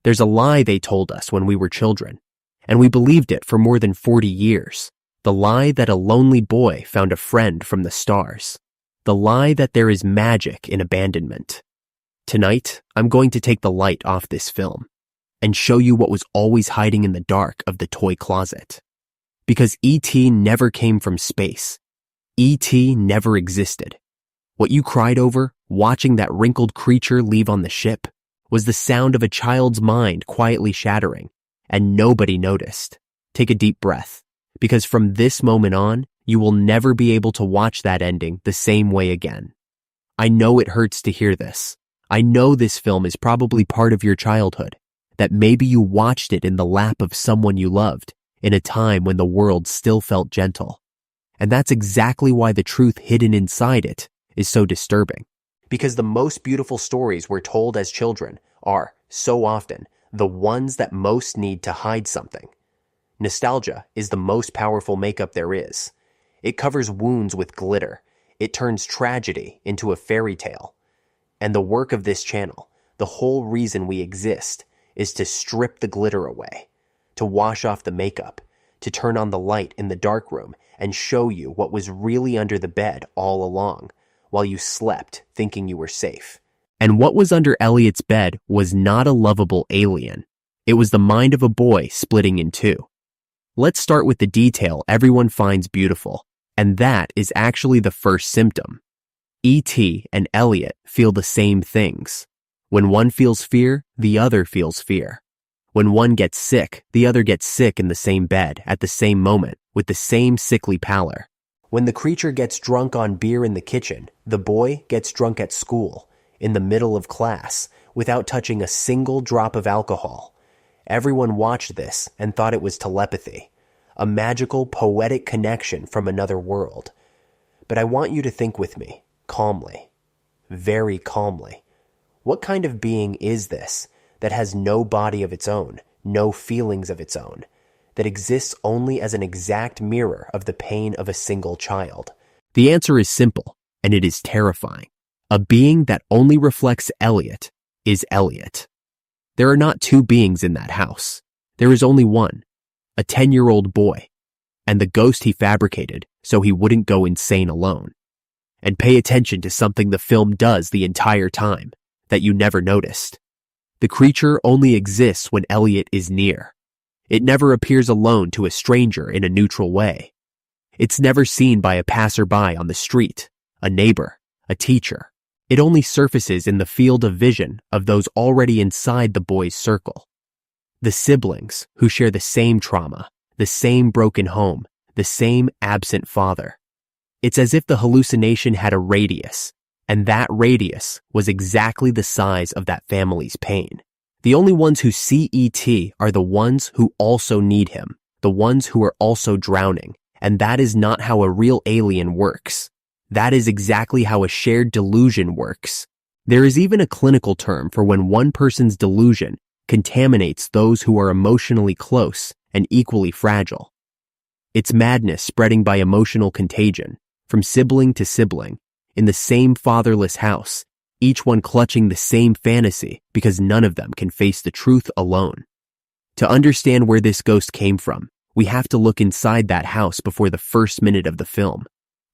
There's a lie they told us when we were children, and we believed it for more than 40 years. The lie that a lonely boy found a friend from the stars. The lie that there is magic in abandonment. Tonight, I'm going to take the light off this film and show you what was always hiding in the dark of the toy closet. Because E.T. never came from space. E.T. never existed. What you cried over, watching that wrinkled creature leave on the ship, was the sound of a child's mind quietly shattering, and nobody noticed. Take a deep breath, because from this moment on, you will never be able to watch that ending the same way again. I know it hurts to hear this. I know this film is probably part of your childhood, that maybe you watched it in the lap of someone you loved, in a time when the world still felt gentle. And that's exactly why the truth hidden inside it is so disturbing. Because the most beautiful stories we're told as children are, so often, the ones that most need to hide something. Nostalgia is the most powerful makeup there is. It covers wounds with glitter. It turns tragedy into a fairy tale. And the work of this channel, the whole reason we exist, is to strip the glitter away, to wash off the makeup, to turn on the light in the dark room and show you what was really under the bed all along, while you slept thinking you were safe. And what was under Elliot's bed was not a lovable alien. It was the mind of a boy splitting in two. Let's start with the detail everyone finds beautiful, and that is actually the first symptom. E.T. and Elliot feel the same things. When one feels fear, the other feels fear. When one gets sick, the other gets sick in the same bed at the same moment with the same sickly pallor. When the creature gets drunk on beer in the kitchen, the boy gets drunk at school, in the middle of class, without touching a single drop of alcohol. Everyone watched this and thought it was telepathy, a magical, poetic connection from another world. But I want you to think with me, calmly, very calmly. What kind of being is this that has no body of its own, no feelings of its own, that exists only as an exact mirror of the pain of a single child? The answer is simple, and it is terrifying. A being that only reflects Elliot is Elliot. There are not two beings in that house. There is only one, a 10-year-old boy, and the ghost he fabricated so he wouldn't go insane alone. And pay attention to something the film does the entire time that you never noticed. The creature only exists when Elliot is near. It never appears alone to a stranger in a neutral way. It's never seen by a passerby on the street, a neighbor, a teacher. It only surfaces in the field of vision of those already inside the boy's circle. The siblings who share the same trauma, the same broken home, the same absent father. It's as if the hallucination had a radius, and that radius was exactly the size of that family's pain. The only ones who see E.T. are the ones who also need him, the ones who are also drowning, and that is not how a real alien works. That is exactly how a shared delusion works. There is even a clinical term for when one person's delusion contaminates those who are emotionally close and equally fragile. It's madness spreading by emotional contagion, from sibling to sibling, in the same fatherless house, each one clutching the same fantasy because none of them can face the truth alone. To understand where this ghost came from, we have to look inside that house before the first minute of the film,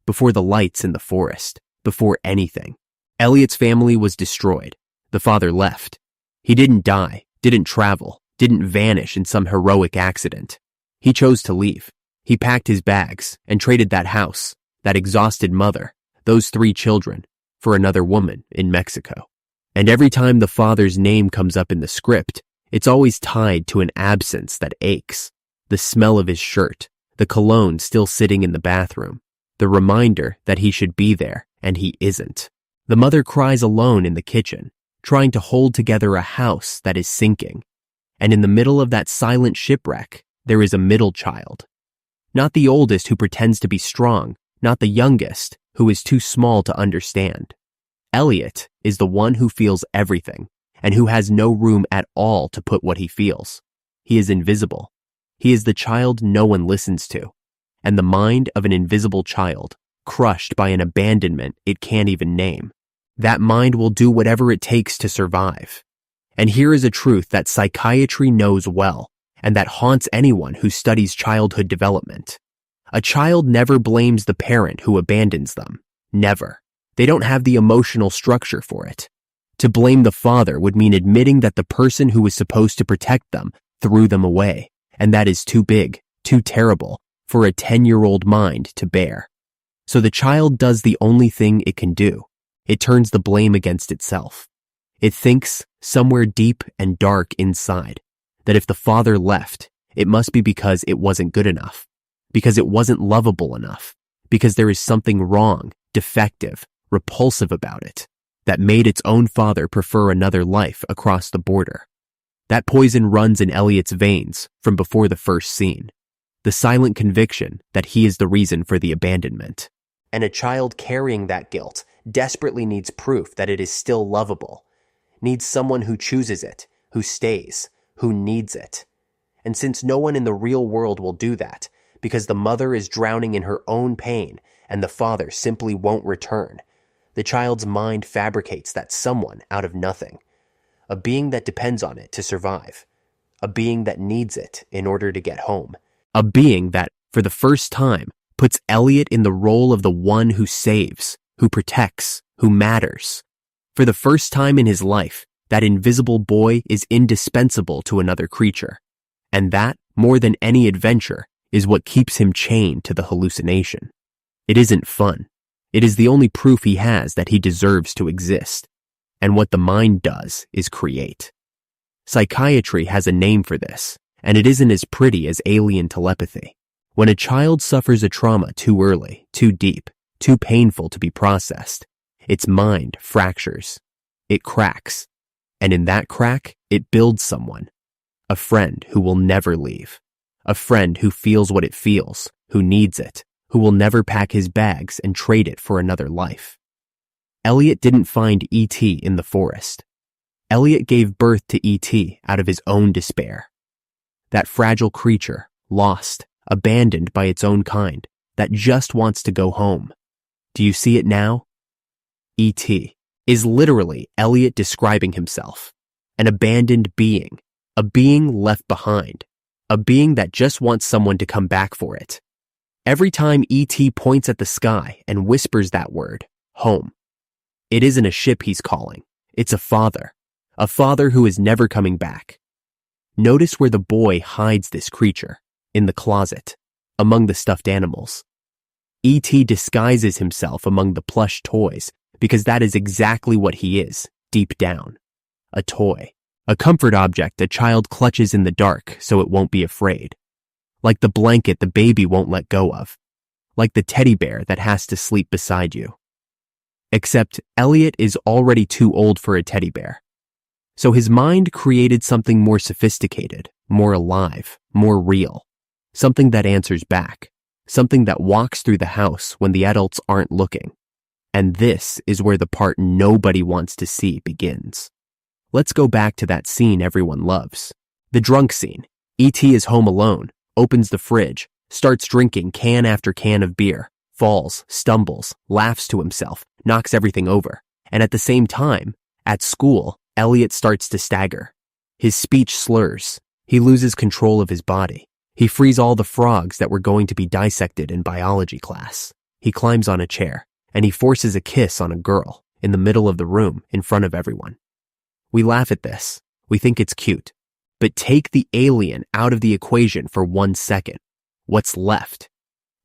before the lights in the forest, before anything. Elliot's family was destroyed. The father left. He didn't die, didn't travel, didn't vanish in some heroic accident. He chose to leave. He packed his bags and traded that house, that exhausted mother, those 3 children, for another woman in Mexico. And every time the father's name comes up in the script, it's always tied to an absence that aches. The smell of his shirt, the cologne still sitting in the bathroom, the reminder that he should be there and he isn't. The mother cries alone in the kitchen, trying to hold together a house that is sinking. And in the middle of that silent shipwreck, there is a middle child. Not the oldest who pretends to be strong, not the youngest who is too small to understand. Elliot is the one who feels everything and who has no room at all to put what he feels. He is invisible. He is the child no one listens to, and the mind of an invisible child, crushed by an abandonment it can't even name. That mind will do whatever it takes to survive. And here is a truth that psychiatry knows well, and that haunts anyone who studies childhood development. A child never blames the parent who abandons them. Never. They don't have the emotional structure for it. To blame the father would mean admitting that the person who was supposed to protect them threw them away, and that is too big, too terrible, for a 10-year-old mind to bear. So the child does the only thing it can do. It turns the blame against itself. It thinks, somewhere deep and dark inside, that if the father left, it must be because it wasn't good enough, because it wasn't lovable enough, because there is something wrong, defective, repulsive about it, that made its own father prefer another life across the border. That poison runs in Elliot's veins from before the first scene. The silent conviction that he is the reason for the abandonment. And a child carrying that guilt desperately needs proof that it is still lovable, needs someone who chooses it, who stays, who needs it. And since no one in the real world will do that, because the mother is drowning in her own pain and the father simply won't return, the child's mind fabricates that someone out of nothing, a being that depends on it to survive, a being that needs it in order to get home, a being that, for the first time, puts Elliot in the role of the one who saves, who protects, who matters. For the first time in his life, that invisible boy is indispensable to another creature. And that, more than any adventure, is what keeps him chained to the hallucination. It isn't fun. It is the only proof he has that he deserves to exist. And what the mind does is create. Psychiatry has a name for this, and it isn't as pretty as alien telepathy. When a child suffers a trauma too early, too deep, too painful to be processed, its mind fractures. It cracks. And in that crack, it builds someone. A friend who will never leave. A friend who feels what it feels, who needs it, who will never pack his bags and trade it for another life. Elliot didn't find E.T. in the forest. Elliot gave birth to E.T. out of his own despair. That fragile creature, lost, abandoned by its own kind, that just wants to go home. Do you see it now? E.T. is literally Elliot describing himself. An abandoned being, a being left behind, a being that just wants someone to come back for it. Every time E.T. points at the sky and whispers that word, home, it isn't a ship he's calling. It's a father who is never coming back. Notice where the boy hides this creature, in the closet, among the stuffed animals. E.T. disguises himself among the plush toys because that is exactly what he is, deep down. A toy, a comfort object a child clutches in the dark so it won't be afraid. Like the blanket the baby won't let go of. Like the teddy bear that has to sleep beside you. Except Elliot is already too old for a teddy bear. So his mind created something more sophisticated, more alive, more real. Something that answers back. Something that walks through the house when the adults aren't looking. And this is where the part nobody wants to see begins. Let's go back to that scene everyone loves. The drunk scene. E.T. is home alone, opens the fridge, starts drinking can after can of beer, falls, stumbles, laughs to himself, knocks everything over. And at the same time, at school, Elliot starts to stagger. His speech slurs. He loses control of his body. He frees all the frogs that were going to be dissected in biology class. He climbs on a chair, and he forces a kiss on a girl in the middle of the room in front of everyone. We laugh at this. We think it's cute. But take the alien out of the equation for 1 second. What's left?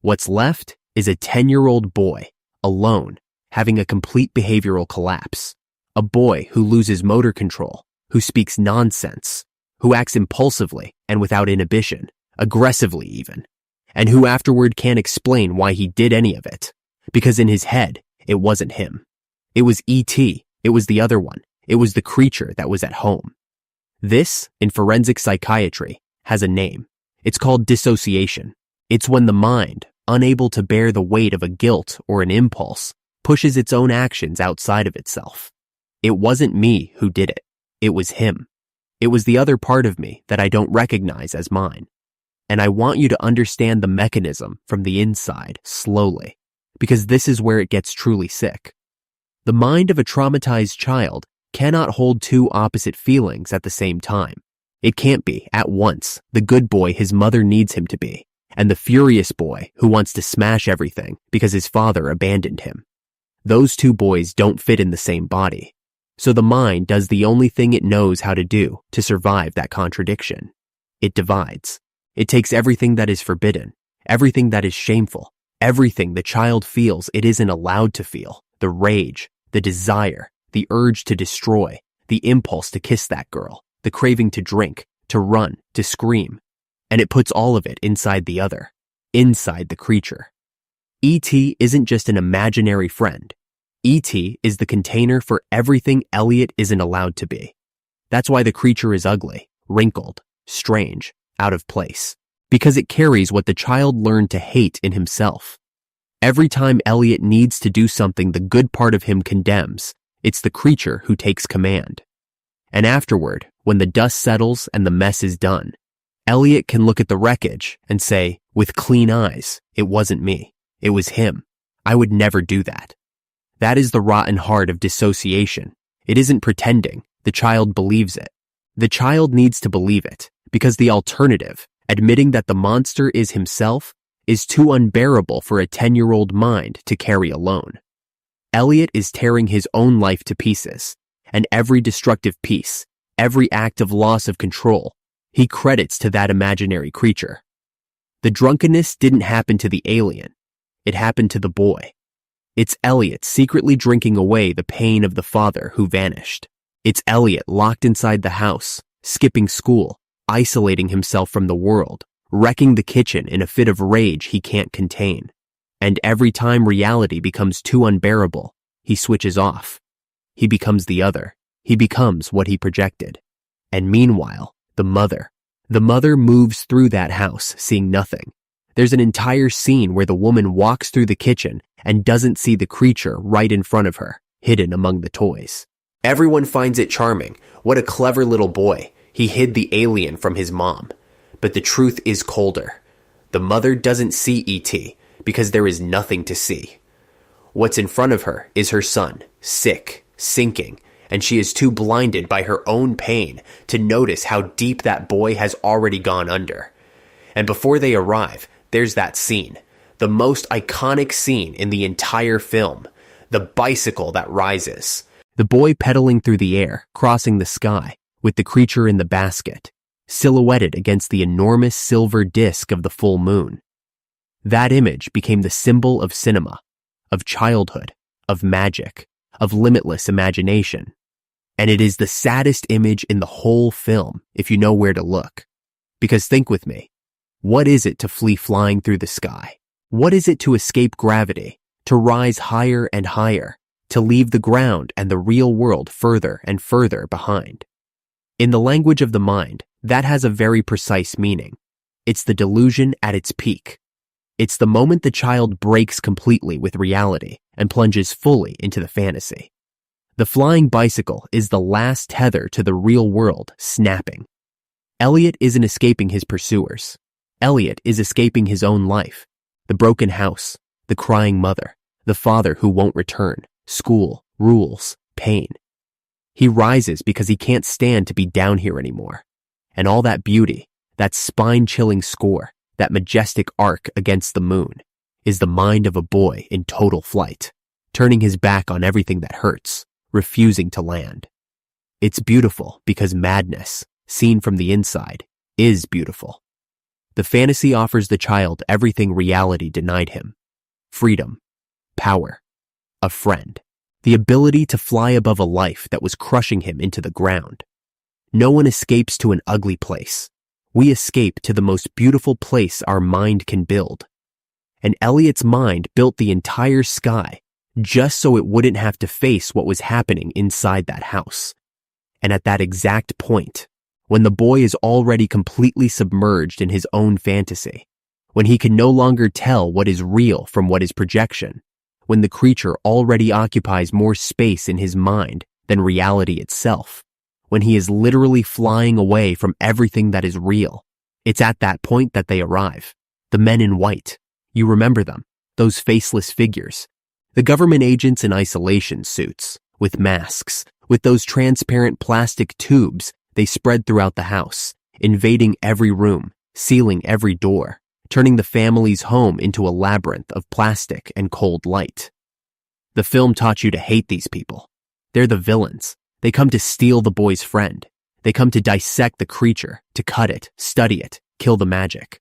What's left is a 10-year-old boy, alone, having a complete behavioral collapse. A boy who loses motor control, who speaks nonsense, who acts impulsively and without inhibition, aggressively even, and who afterward can't explain why he did any of it, because in his head, it wasn't him. It was E.T., it was the other one, it was the creature that was at home. This, in forensic psychiatry, has a name. It's called dissociation. It's when the mind, unable to bear the weight of a guilt or an impulse, pushes its own actions outside of itself. It wasn't me who did it. It was him. It was the other part of me that I don't recognize as mine. And I want you to understand the mechanism from the inside slowly, because this is where it gets truly sick. The mind of a traumatized child cannot hold two opposite feelings at the same time. It can't be, at once, the good boy his mother needs him to be, and the furious boy who wants to smash everything because his father abandoned him. Those two boys don't fit in the same body. So the mind does the only thing it knows how to do to survive that contradiction. It divides. It takes everything that is forbidden, everything that is shameful, everything the child feels it isn't allowed to feel, the rage, the desire, the urge to destroy, the impulse to kiss that girl, the craving to drink, to run, to scream, and it puts all of it inside the other, inside the creature. E.T. isn't just an imaginary friend. E.T. is the container for everything Elliot isn't allowed to be. That's why the creature is ugly, wrinkled, strange, out of place, because it carries what the child learned to hate in himself. Every time Elliot needs to do something the good part of him condemns, it's the creature who takes command. And afterward, when the dust settles and the mess is done, Elliot can look at the wreckage and say, with clean eyes, it wasn't me. It was him. I would never do that. That is the rotten heart of dissociation. It isn't pretending. The child believes it. The child needs to believe it, because the alternative, admitting that the monster is himself, is too unbearable for a 10-year-old mind to carry alone. Elliot is tearing his own life to pieces, and every destructive piece, every act of loss of control, he credits to that imaginary creature. The drunkenness didn't happen to the alien. It happened to the boy. It's Elliot secretly drinking away the pain of the father who vanished. It's Elliot locked inside the house, skipping school, isolating himself from the world, wrecking the kitchen in a fit of rage he can't contain. And every time reality becomes too unbearable, he switches off. He becomes the other. He becomes what he projected. And meanwhile, the mother moves through that house, seeing nothing. There's an entire scene where the woman walks through the kitchen and doesn't see the creature right in front of her, hidden among the toys. Everyone finds it charming. What a clever little boy. He hid the alien from his mom. But the truth is colder. The mother doesn't see E.T. because there is nothing to see. What's in front of her is her son, sick, sinking, and she is too blinded by her own pain to notice how deep that boy has already gone under. And before they arrive, there's that scene, the most iconic scene in the entire film, the bicycle that rises. The boy pedaling through the air, crossing the sky, with the creature in the basket, silhouetted against the enormous silver disk of the full moon. That image became the symbol of cinema, of childhood, of magic, of limitless imagination. And it is the saddest image in the whole film, if you know where to look. Because think with me, what is it to flee flying through the sky? What is it to escape gravity, to rise higher and higher, to leave the ground and the real world further and further behind? In the language of the mind, that has a very precise meaning. It's the delusion at its peak. It's the moment the child breaks completely with reality and plunges fully into the fantasy. The flying bicycle is the last tether to the real world snapping. Elliot isn't escaping his pursuers. Elliot is escaping his own life. The broken house, the crying mother, the father who won't return, school, rules, pain. He rises because he can't stand to be down here anymore. And all that beauty, that spine-chilling score, that majestic arc against the moon, is the mind of a boy in total flight, turning his back on everything that hurts, refusing to land. It's beautiful because madness, seen from the inside, is beautiful. The fantasy offers the child everything reality denied him: freedom, power, a friend, the ability to fly above a life that was crushing him into the ground. No one escapes to an ugly place. We escape to the most beautiful place our mind can build. And Elliot's mind built the entire sky just so it wouldn't have to face what was happening inside that house. And at that exact point, when the boy is already completely submerged in his own fantasy, when he can no longer tell what is real from what is projection, when the creature already occupies more space in his mind than reality itself, when he is literally flying away from everything that is real, it's at that point that they arrive. The men in white. You remember them, those faceless figures. The government agents in isolation suits, with masks, With those transparent plastic tubes, they spread throughout the house, invading every room, sealing every door, turning the family's home into a labyrinth of plastic and cold light. The film taught you to hate these people. They're the villains. They come to steal the boy's friend. They come to dissect the creature, to cut it, study it, kill the magic.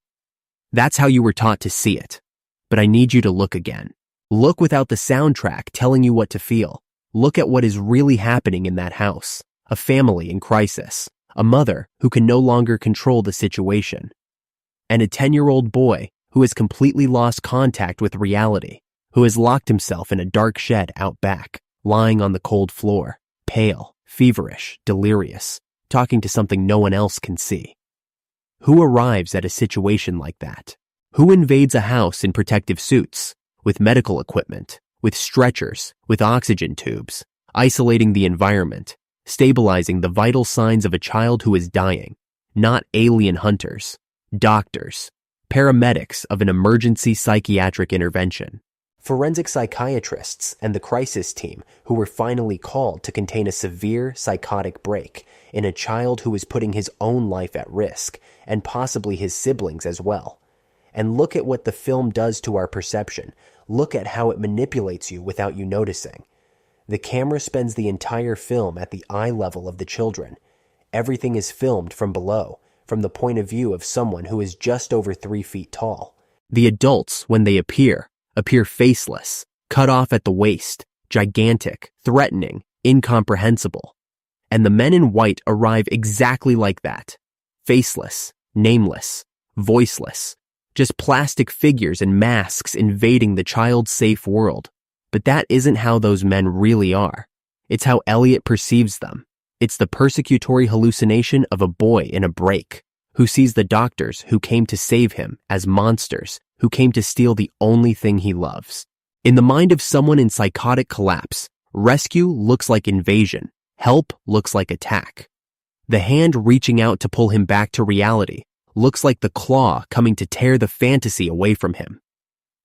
That's how you were taught to see it. But I need you to look again. Look without the soundtrack telling you what to feel. Look at what is really happening in that house. A family in crisis. A mother who can no longer control the situation. And a 10-year-old boy who has completely lost contact with reality, who has locked himself in a dark shed out back, lying on the cold floor, pale, feverish, delirious, talking to something no one else can see. Who arrives at a situation like that? Who invades a house in protective suits, with medical equipment, with stretchers, with oxygen tubes, isolating the environment, stabilizing the vital signs of a child who is dying? Not alien hunters, doctors, paramedics of an emergency psychiatric intervention, forensic psychiatrists and the crisis team who were finally called to contain a severe psychotic break in a child who was putting his own life at risk and possibly his siblings as well. And look at what the film does to our perception. Look at how it manipulates you without you noticing. The camera spends the entire film at the eye level of the children. Everything is filmed from below, from the point of view of someone who is just over 3 feet tall. The adults, when they appear faceless, cut off at the waist, gigantic, threatening, incomprehensible. And the men in white arrive exactly like that. Faceless, nameless, voiceless, just plastic figures and masks invading the child's safe world. But that isn't how those men really are. It's how Elliot perceives them. It's the persecutory hallucination of a boy in a break, who sees the doctors who came to save him as monsters who came to steal the only thing he loves. In the mind of someone in psychotic collapse, rescue looks like invasion. Help looks like attack. The hand reaching out to pull him back to reality looks like the claw coming to tear the fantasy away from him.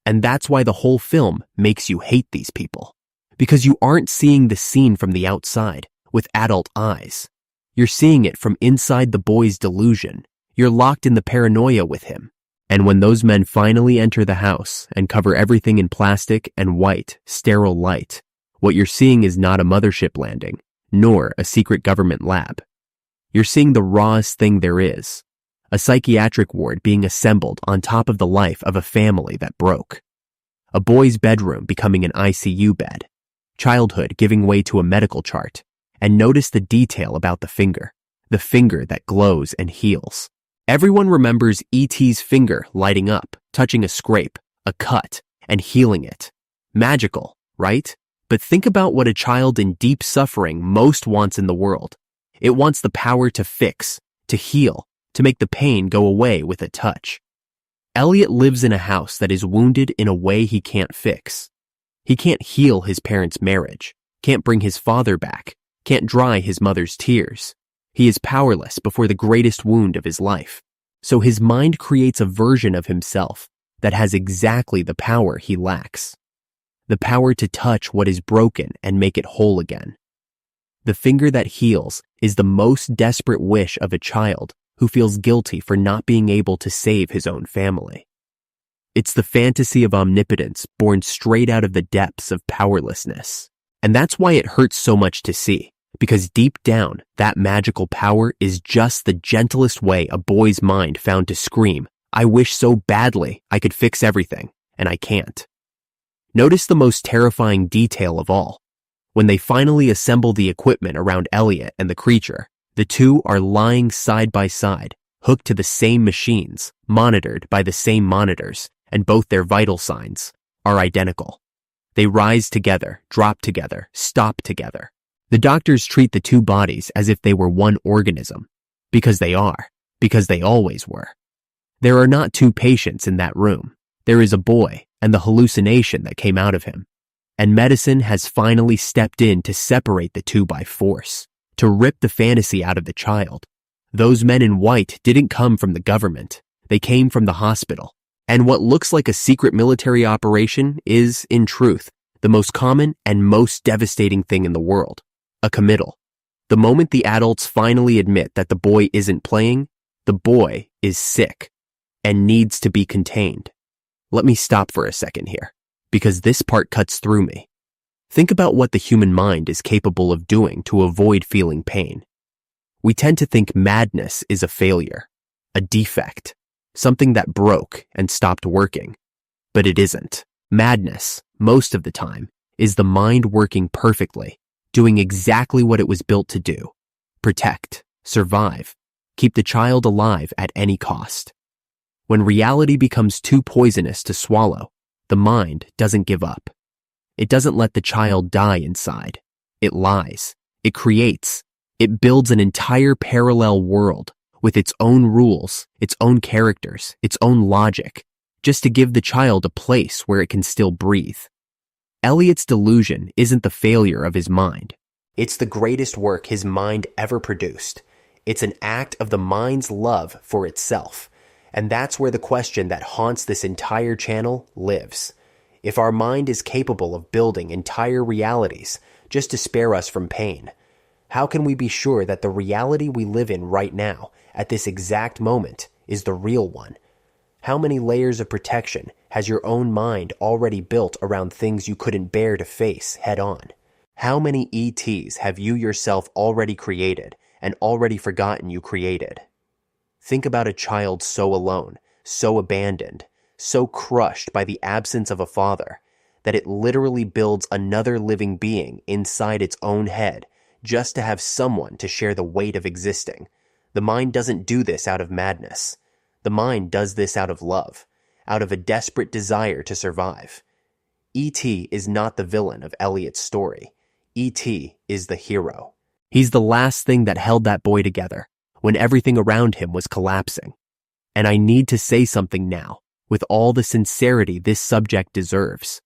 And that's why the whole film makes you hate these people. Because you aren't seeing the scene from the outside with adult eyes. You're seeing it from inside the boy's delusion. You're locked in the paranoia with him. And when those men finally enter the house and cover everything in plastic and white, sterile light, what you're seeing is not a mothership landing, nor a secret government lab. You're seeing the rawest thing there is, a psychiatric ward being assembled on top of the life of a family that broke. A boy's bedroom becoming an ICU bed, childhood giving way to a medical chart, and notice the detail about the finger that glows and heals. Everyone remembers E.T.'s finger lighting up, touching a scrape, a cut, and healing it. Magical, right? But think about what a child in deep suffering most wants in the world. It wants the power to fix, to heal, to make the pain go away with a touch. Elliot lives in a house that is wounded in a way he can't fix. He can't heal his parents' marriage, can't bring his father back, can't dry his mother's tears. He is powerless before the greatest wound of his life. So his mind creates a version of himself that has exactly the power he lacks. The power to touch what is broken and make it whole again. The finger that heals is the most desperate wish of a child who feels guilty for not being able to save his own family. It's the fantasy of omnipotence born straight out of the depths of powerlessness. And that's why it hurts so much to see. Because deep down, that magical power is just the gentlest way a boy's mind found to scream, "I wish so badly I could fix everything, and I can't." Notice the most terrifying detail of all. When they finally assemble the equipment around Elliot and the creature, the two are lying side by side, hooked to the same machines, monitored by the same monitors, and both their vital signs are identical. They rise together, drop together, stop together. The doctors treat the two bodies as if they were one organism, because they are, because they always were. There are not two patients in that room. There is a boy and the hallucination that came out of him. And medicine has finally stepped in to separate the two by force, to rip the fantasy out of the child. Those men in white didn't come from the government. They came from the hospital. And what looks like a secret military operation is, in truth, the most common and most devastating thing in the world. a committal. The moment the adults finally admit that the boy isn't playing, the boy is sick and needs to be contained. Let me stop for a second here, because this part cuts through me. Think about what the human mind is capable of doing to avoid feeling pain. We tend to think madness is a failure, a defect, something that broke and stopped working. But it isn't. Madness, most of the time, is the mind working perfectly, doing exactly what it was built to do: protect, survive, keep the child alive at any cost. When reality becomes too poisonous to swallow, the mind doesn't give up. It doesn't let the child die inside. It lies. It creates. It builds an entire parallel world with its own rules, its own characters, its own logic, just to give the child a place where it can still breathe. Elliot's delusion isn't the failure of his mind. It's the greatest work his mind ever produced. It's an act of the mind's love for itself. And that's where the question that haunts this entire channel lives. If our mind is capable of building entire realities just to spare us from pain, how can we be sure that the reality we live in right now, at this exact moment, is the real one? How many layers of protection has your own mind already built around things you couldn't bear to face head on? How many ETs have you yourself already created and already forgotten you created? Think about a child so alone, so abandoned, so crushed by the absence of a father, that it literally builds another living being inside its own head just to have someone to share the weight of existing. The mind doesn't do this out of madness. The mind does this out of love, out of a desperate desire to survive. E.T. is not the villain of Elliot's story. E.T. is the hero. He's the last thing that held that boy together when everything around him was collapsing. And I need to say something now, with all the sincerity this subject deserves.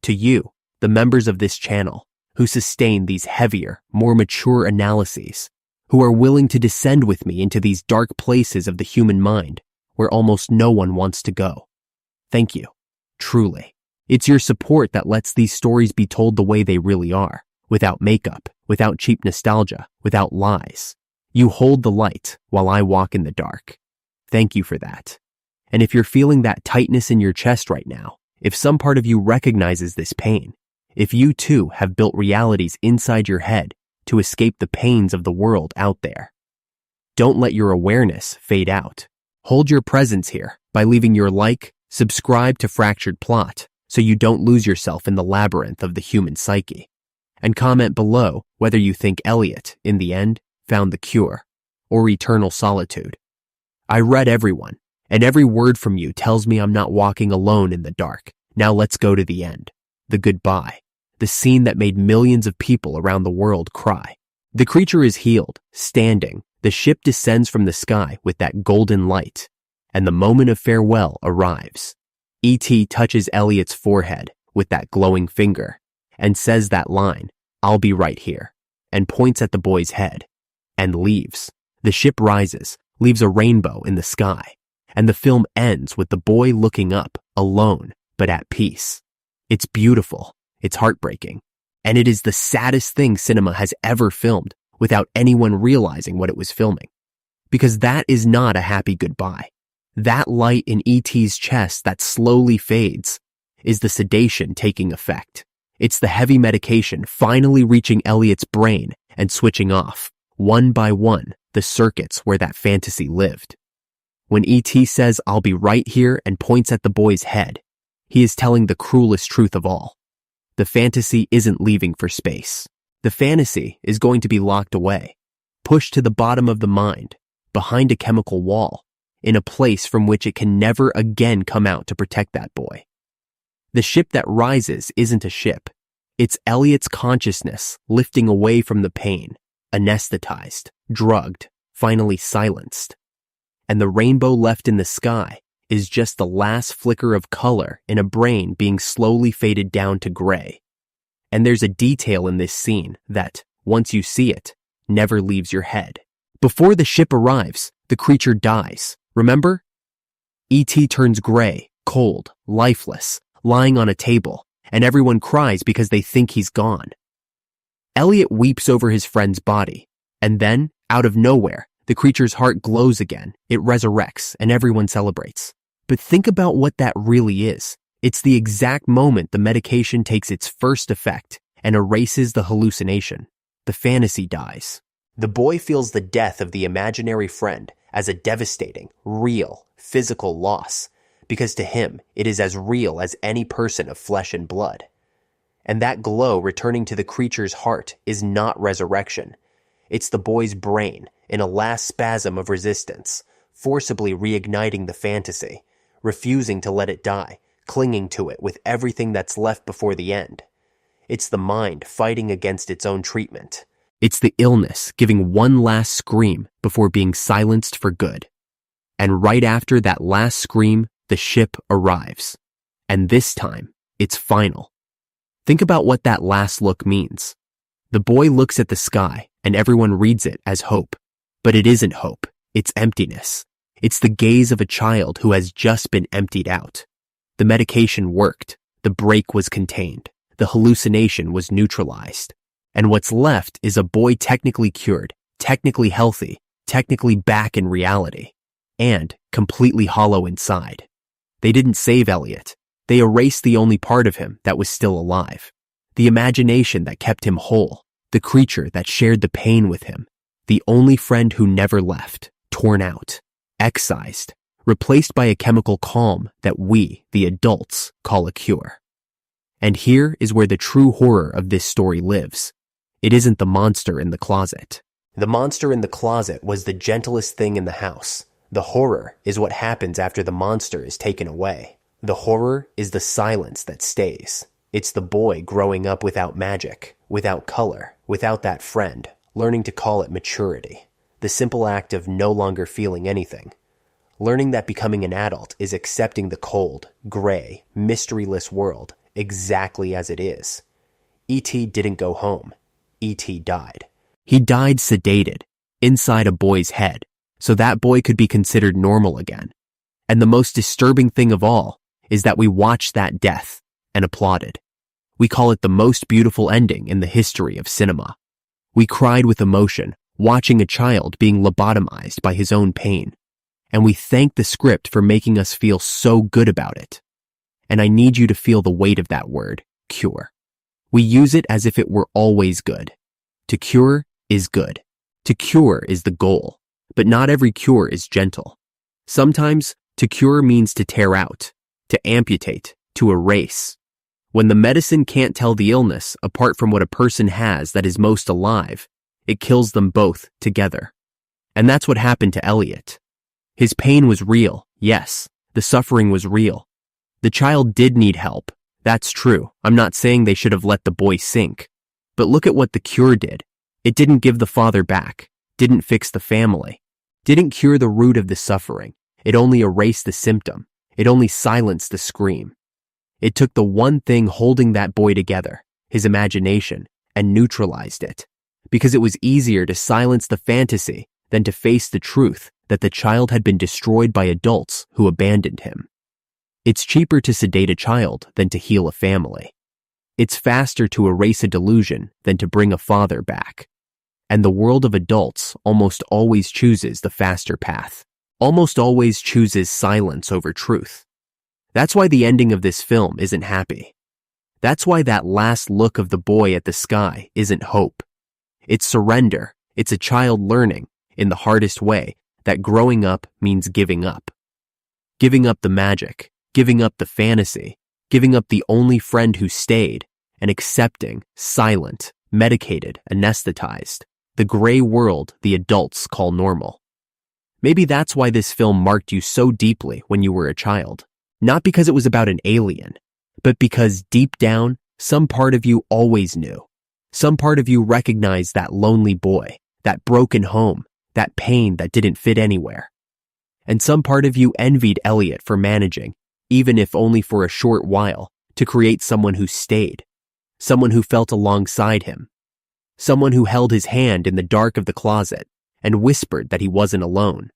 To you, the members of this channel, who sustain these heavier, more mature analyses, who are willing to descend with me into these dark places of the human mind where almost no one wants to go. Thank you, truly. It's your support that lets these stories be told the way they really are, without makeup, without cheap nostalgia, without lies. You hold the light while I walk in the dark. Thank you for that. And if you're feeling that tightness in your chest right now, if some part of you recognizes this pain, if you too have built realities inside your head to escape the pains of the world out there, don't let your awareness fade out. Hold your presence here by leaving your like, subscribe to Fractured Plot so you don't lose yourself in the labyrinth of the human psyche. And comment below whether you think Elliot, in the end, found the cure or eternal solitude. I read everyone, and every word from you tells me I'm not walking alone in the dark. Now let's go to the end. The goodbye. The scene that made millions of people around the world cry. The creature is healed, standing. The ship descends from the sky with that golden light, and the moment of farewell arrives. E.T. touches Elliot's forehead with that glowing finger and says that line, "I'll be right here," and points at the boy's head, and leaves. The ship rises, leaves a rainbow in the sky, and the film ends with the boy looking up, alone, but at peace. It's beautiful. It's heartbreaking, and it is the saddest thing cinema has ever filmed without anyone realizing what it was filming. Because that is not a happy goodbye. That light in E.T.'s chest that slowly fades is the sedation taking effect. It's the heavy medication finally reaching Elliot's brain and switching off, one by one, the circuits where that fantasy lived. When E.T. says, "I'll be right here," and points at the boy's head, he is telling the cruelest truth of all. The fantasy isn't leaving for space. The fantasy is going to be locked away, pushed to the bottom of the mind, behind a chemical wall, in a place from which it can never again come out to protect that boy. The ship that rises isn't a ship. It's Elliot's consciousness lifting away from the pain, anesthetized, drugged, finally silenced. And the rainbow left in the sky is just the last flicker of color in a brain being slowly faded down to gray. And there's a detail in this scene that, once you see it, never leaves your head. Before the ship arrives, the creature dies. Remember? E.T. turns gray, cold, lifeless, lying on a table, and everyone cries because they think he's gone. Elliot weeps over his friend's body, and then, out of nowhere, the creature's heart glows again, it resurrects, and everyone celebrates. But think about what that really is. It's the exact moment the medication takes its first effect and erases the hallucination. The fantasy dies. The boy feels the death of the imaginary friend as a devastating, real, physical loss, because to him it is as real as any person of flesh and blood. And that glow returning to the creature's heart is not resurrection. It's the boy's brain, in a last spasm of resistance, forcibly reigniting the fantasy, refusing to let it die, clinging to it with everything that's left before the end. It's the mind fighting against its own treatment. It's the illness giving one last scream before being silenced for good. And right after that last scream, the ship arrives. And this time, it's final. Think about what that last look means. The boy looks at the sky, and everyone reads it as hope. But it isn't hope, it's emptiness. It's the gaze of a child who has just been emptied out. The medication worked, the break was contained, the hallucination was neutralized. And what's left is a boy technically cured, technically healthy, technically back in reality, and completely hollow inside. They didn't save Elliot. They erased the only part of him that was still alive. The imagination that kept him whole, the creature that shared the pain with him, the only friend who never left, torn out, excised, replaced by a chemical calm that we, the adults, call a cure. And here is where the true horror of this story lives. It isn't the monster in the closet. The monster in the closet was the gentlest thing in the house. The horror is what happens after the monster is taken away. The horror is the silence that stays. It's the boy growing up without magic, without color, without that friend, learning to call it maturity. The simple act of no longer feeling anything. Learning that becoming an adult is accepting the cold, gray, mysteryless world exactly as it is. E.T. didn't go home. E.T. died. He died sedated, inside a boy's head, so that boy could be considered normal again. And the most disturbing thing of all is that we watched that death and applauded. We call it the most beautiful ending in the history of cinema. We cried with emotion, watching a child being lobotomized by his own pain. And we thank the script for making us feel so good about it. And I need you to feel the weight of that word, cure. We use it as if it were always good. To cure is good. To cure is the goal. But not every cure is gentle. Sometimes, to cure means to tear out, to amputate, to erase. When the medicine can't tell the illness apart from what a person has that is most alive, it kills them both together. And that's what happened to Elliot. His pain was real, yes. The suffering was real. The child did need help. That's true. I'm not saying they should have let the boy sink. But look at what the cure did. It didn't give the father back, didn't fix the family, didn't cure the root of the suffering. It only erased the symptom. It only silenced the scream. It took the one thing holding that boy together, his imagination, and neutralized it. Because it was easier to silence the fantasy than to face the truth that the child had been destroyed by adults who abandoned him. It's cheaper to sedate a child than to heal a family. It's faster to erase a delusion than to bring a father back. And the world of adults almost always chooses the faster path, almost always chooses silence over truth. That's why the ending of this film isn't happy. That's why that last look of the boy at the sky isn't hope. It's surrender. It's a child learning, in the hardest way, that growing up means giving up. Giving up the magic, giving up the fantasy, giving up the only friend who stayed, and accepting, silent, medicated, anesthetized, the gray world the adults call normal. Maybe that's why this film marked you so deeply when you were a child. Not because it was about an alien, but because deep down, some part of you always knew. Some part of you recognized that lonely boy, that broken home, that pain that didn't fit anywhere. And some part of you envied Elliot for managing, even if only for a short while, to create someone who stayed, someone who felt alongside him, someone who held his hand in the dark of the closet and whispered that he wasn't alone.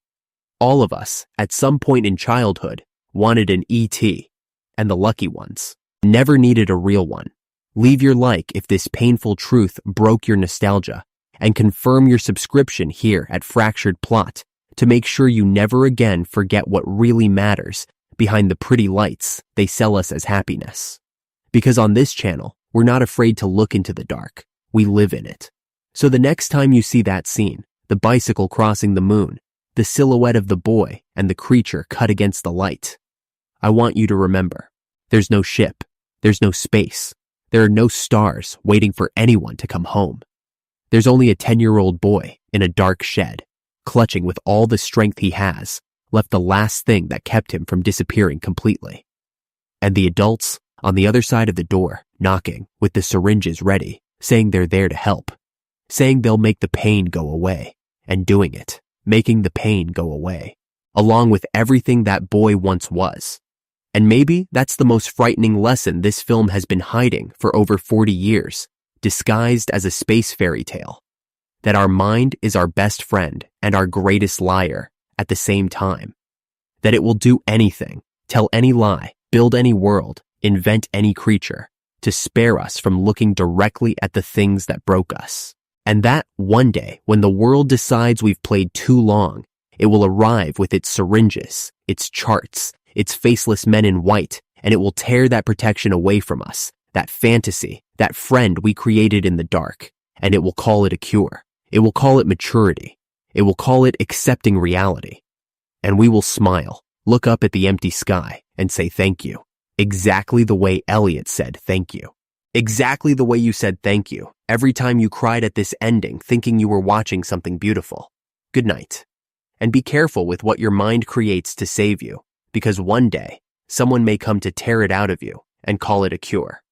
All of us, at some point in childhood, wanted an E.T., and the lucky ones never needed a real one. Leave your like if this painful truth broke your nostalgia, and confirm your subscription here at Fractured Plot to make sure you never again forget what really matters behind the pretty lights they sell us as happiness. Because on this channel, we're not afraid to look into the dark. We live in it. So the next time you see that scene, the bicycle crossing the moon, the silhouette of the boy and the creature cut against the light, I want you to remember, there's no ship, there's no space, there are no stars waiting for anyone to come home. There's only a 10-year-old boy in a dark shed, clutching with all the strength he has, left the last thing that kept him from disappearing completely. And the adults on the other side of the door, knocking with the syringes ready, saying they're there to help, saying they'll make the pain go away, and doing it, making the pain go away, along with everything that boy once was. And maybe that's the most frightening lesson this film has been hiding for over 40 years, disguised as a space fairy tale. That our mind is our best friend and our greatest liar at the same time. That it will do anything, tell any lie, build any world, invent any creature, to spare us from looking directly at the things that broke us. And that one day, when the world decides we've played too long, it will arrive with its syringes, its charts, its faceless men in white, and it will tear that protection away from us, that fantasy, that friend we created in the dark, and it will call it a cure. It will call it maturity. It will call it accepting reality. And we will smile, look up at the empty sky, and say thank you. Exactly the way Elliot said thank you. Exactly the way you said thank you every time you cried at this ending thinking you were watching something beautiful. Good night. And be careful with what your mind creates to save you, because one day, someone may come to tear it out of you and call it a cure.